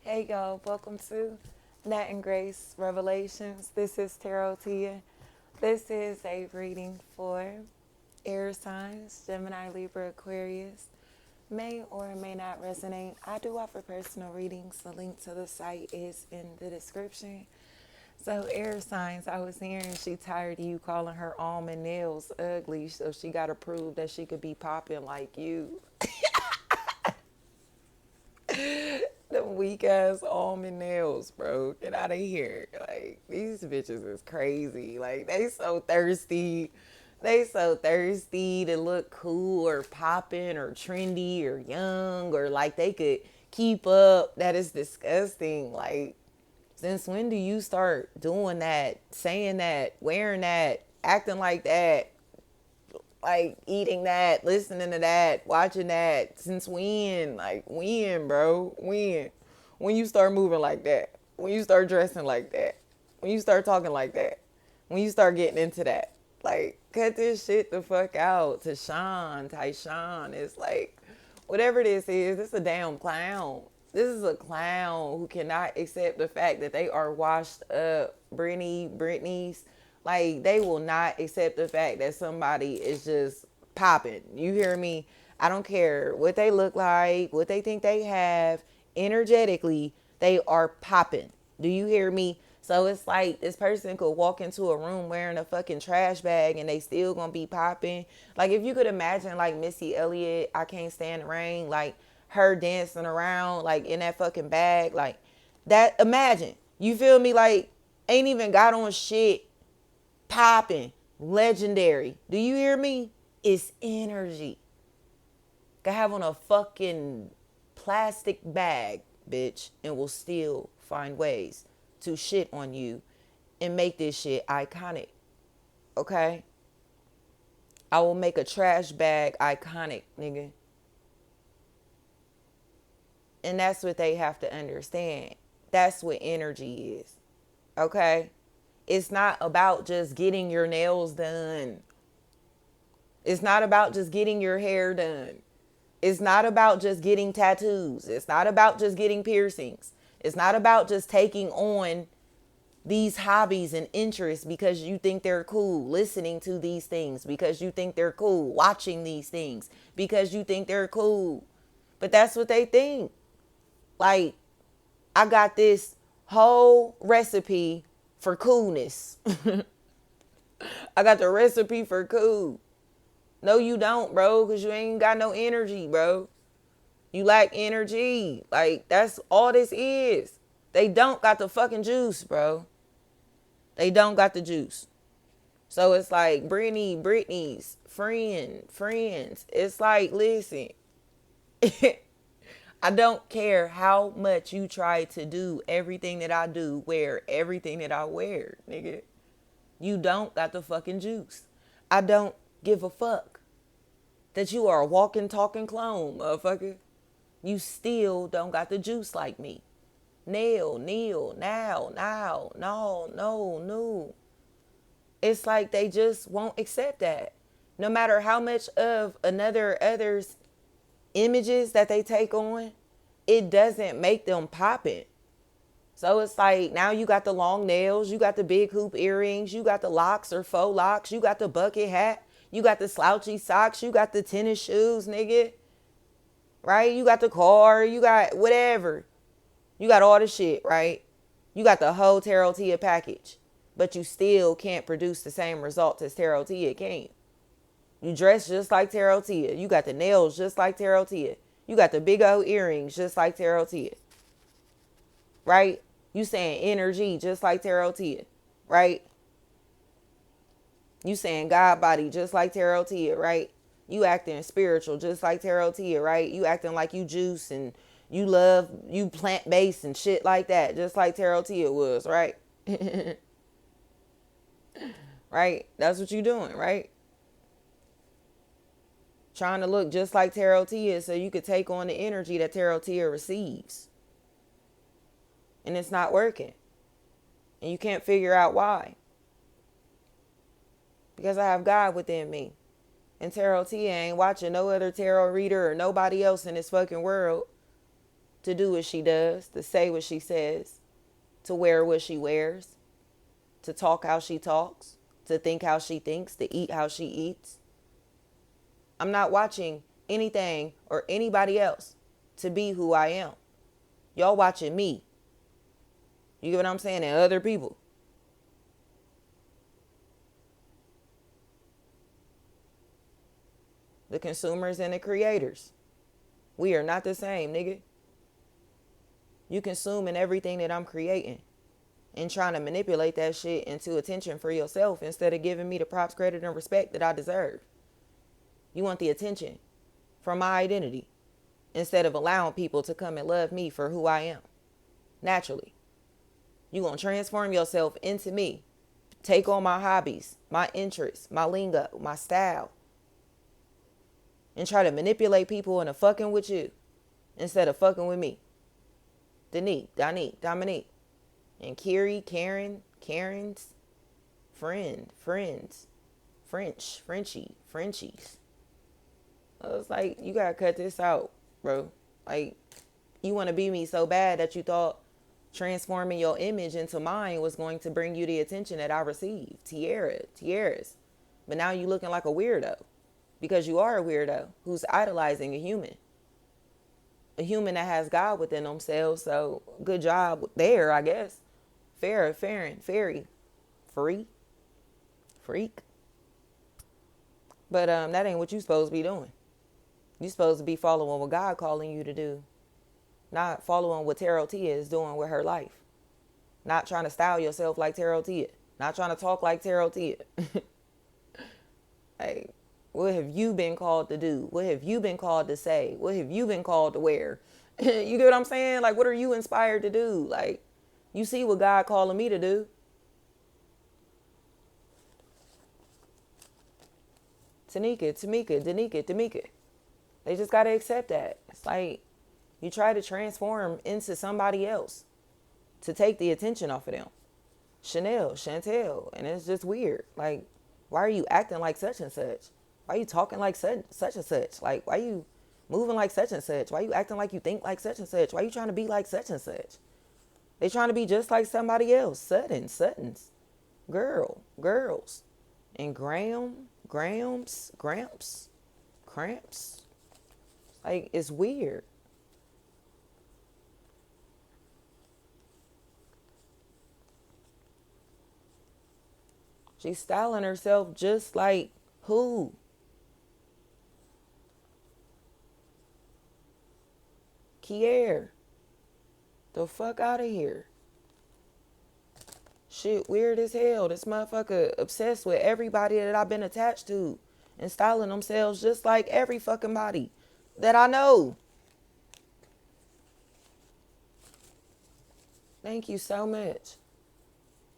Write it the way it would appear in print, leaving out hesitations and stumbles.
Hey y'all, welcome to Nat and Grace Revelations. This is Tarot Tia. This is a reading for air signs, Gemini, Libra, Aquarius. May or may not resonate. I do offer personal readings. The link to the site is in the description. So air signs, I was hearing she tired of you calling her almond nails ugly, so she got to prove that she could be popping like you. Them weak ass almond nails, bro. Get out of here. Like, these bitches is crazy. Like, they so thirsty. They so thirsty to look cool or popping or trendy or young or like they could keep up. That is disgusting. Like, since when do you start doing that, saying that, wearing that, acting like that? Like eating that, listening to that, watching that. Since when? Like when, bro? When? When you start moving like that? When you start dressing like that? When you start talking like that? When you start getting into that? Like, cut this shit the fuck out. Tyshawn. It's like, whatever this is, it's a damn clown. This is a clown who cannot accept the fact that they are washed up. Brittany's, like, they will not accept the fact that somebody is just popping. You hear me? I don't care what they look like, what they think they have. Energetically, they are popping. Do you hear me? So it's like this person could walk into a room wearing a fucking trash bag and they still gonna be popping. Like, if you could imagine like Missy Elliott, I Can't Stand the Rain, like her dancing around like in that fucking bag, like that. Imagine, you feel me? Like, ain't even got on shit, popping, legendary. Do you hear me? It's energy. Could have on a fucking plastic bag, bitch, and will still find ways to shit on you and make this shit iconic. Okay? I will make a trash bag iconic, nigga. And that's what they have to understand. That's what energy is. Okay? It's not about just getting your nails done. It's not about just getting your hair done. It's not about just getting tattoos. It's not about just getting piercings. It's not about just taking on these hobbies and interests because you think they're cool, listening to these things because you think they're cool, watching these things because you think they're cool. But that's what they think. Like, I got this whole recipe for coolness. I got the recipe for cool. No, you don't, bro, because you ain't got no energy, bro. You lack energy. Like, that's all this is. They don't got the fucking juice, bro. They don't got the juice. So it's like Brittany's friends. It's like, listen, I don't care how much you try to do everything that I do, wear everything that I wear, nigga. You don't got the fucking juice. I don't give a fuck that you are a walking, talking clone, motherfucker. You still don't got the juice like me. Kneel, now, no. It's like they just won't accept that. No matter how much of other's images that they take on, it doesn't make them pop it. So it's like, now you got the long nails, you got the big hoop earrings, you got the locks or faux locks, you got the bucket hat, you got the slouchy socks, you got the tennis shoes, nigga. Right? You got the car, you got whatever. You got all the shit, right? You got the whole Tarot Tia package. But you still can't produce the same results as Tarot Tia can. You dress just like Tarot Tia. You got the nails just like Tarot Tia. You got the big old earrings just like Tarot Tia. Right? You saying energy just like Tarot Tia. Right? You saying God body just like Tarot Tia, right? You acting spiritual just like Tarot Tia, right? You acting like you juice and you love, you plant-based and shit like that, just like Tarot Tia was, right? Right? That's what you doing, right? Trying to look just like Tarot Tia so you could take on the energy that Tarot Tia receives. And it's not working. And you can't figure out why. Because I have God within me. And Tarot Tia ain't watching no other tarot reader or nobody else in this fucking world. to do what she does, to say what she says, to wear what she wears, to talk how she talks, to think how she thinks, to eat how she eats. I'm not watching anything or anybody else to be who I am. Y'all watching me. You get what I'm saying? And other people. The consumers and the creators. We are not the same, nigga. You consuming everything that I'm creating and trying to manipulate that shit into attention for yourself instead of giving me the props, credit, and respect that I deserve. You want the attention from my identity instead of allowing people to come and love me for who I am. Naturally. You gonna transform yourself into me. Take on my hobbies, my interests, my lingo, my style. And try to manipulate people into fucking with you instead of fucking with me. Dominique. And Kierre, Karen, Karen's, friends, Frenchies. I was like, you gotta cut this out, bro. Like, you want to be me so bad that you thought transforming your image into mine was going to bring you the attention that I received. Tiaras. But now you looking like a weirdo because you are a weirdo who's idolizing a human that has God within themselves. So good job there, I guess. Fairy, freak. But that ain't what you supposed to be doing. You supposed to be following what God calling you to do. Not following what Tarot Tia is doing with her life. Not trying to style yourself like Tarot Tia. Not trying to talk like Tarot Tia. Hey, what have you been called to do? What have you been called to say? What have you been called to wear? You get what I'm saying? Like, what are you inspired to do? Like, you see what God calling me to do. Tamika. They just got to accept that. It's like you try to transform into somebody else to take the attention off of them. Chantel. And it's just weird. Like, why are you acting like such and such? Why are you talking like such and such? Like, why are you moving like such and such? Why are you acting like you think like such and such? Why are you trying to be like such and such? They trying to be just like somebody else. Suttons. Girls. And Gramps. Cramps. Like, it's weird. She's styling herself just like who? Kierre. The fuck out of here. Shit weird as hell. This motherfucker obsessed with everybody that I've been attached to and styling themselves just like every fucking body that I know. Thank you so much.